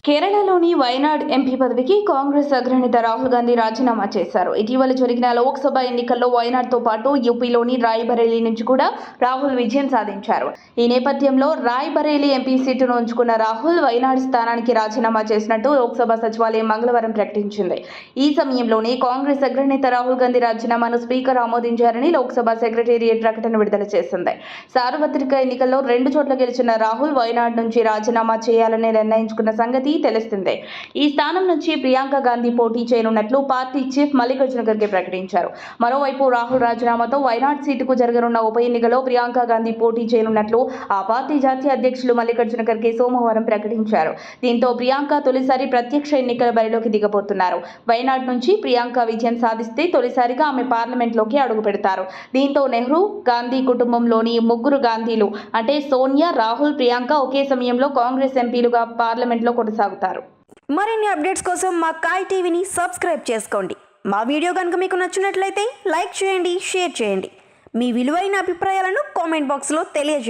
కేరళలోని వయనాడ్ ఎంపీ పదవికి కాంగ్రెస్ అగ్రనేత రాహుల్ గాంధీ రాజీనామా చేశారు. ఇటీవల జరిగిన లోక్సభ ఎన్నికల్లో వయనాడ్తో పాటు యూపీలోని రాయ్బరేలీ నుంచి కూడా రాహుల్ విజయం సాధించారు. ఈ నేపథ్యంలో రాయ్బరేలీ ఎంపీ సీటును ఉంచుకున్న రాహుల్ వయనాడ్ స్థానానికి రాజీనామా చేసినట్టు లోక్సభ సచివాలయం మంగళవారం ప్రకటించింది. ఈ సమయంలోనే కాంగ్రెస్ అగ్రనేత రాహుల్ గాంధీ రాజీనామాను స్పీకర్ ఆమోదించారని లోక్సభ సెక్రటేరియట్ ప్రకటన విడుదల చేసింది. సార్వత్రిక ఎన్నికల్లో 2 చోట్ల గెలిచిన రాహుల్ వయనాడ్ నుంచి రాజీనామా చేయాలని నిర్ణయించుకున్న సంగతి తెలిసిందే. ఈ స్థానం నుంచి ప్రియాంక గాంధీ పోటీ చేయనున్నట్లు పార్టీ చీఫ్ మల్లికార్జున ఖర్గే ప్రకటించారు. మరోవైపు రాహుల్ రాజీనామాతో వయనాడ్ సీటుకు జరగనున్న ఉప ఎన్నికలో ప్రియాంక గాంధీ పోటీ చేయనున్నట్లు ఆ పార్టీ జాతీయ అధ్యక్షులు మల్లికార్జున ఖర్గే సోమవారం ప్రకటించారు. దీంతో ప్రియాంక తొలిసారి ప్రత్యక్ష ఎన్నికల బరిలోకి దిగబోతున్నారు. వయనాడ్ నుంచి ప్రియాంక విజయం సాధిస్తే తొలిసారిగా ఆమె పార్లమెంట్లోకి అడుగు పెడతారు. దీంతో నెహ్రూ గాంధీ కుటుంబంలోని 3 గాంధీలు అంటే సోనియా, రాహుల్, ప్రియాంక ఒకే సమయంలో కాంగ్రెస్ ఎంపీలుగా పార్లమెంట్లో కొనసాగుతారు. మరిన్ని అప్డేట్స్ కోసం మా కాయ్ టీవీని సబ్స్క్రైబ్ చేసుకోండి. మా వీడియో కనుక మీకు నచ్చినట్లయితే లైక్ చేయండి, షేర్ చేయండి. మీ విలువైన అభిప్రాయాలను కామెంట్ బాక్స్లో తెలియజేయండి.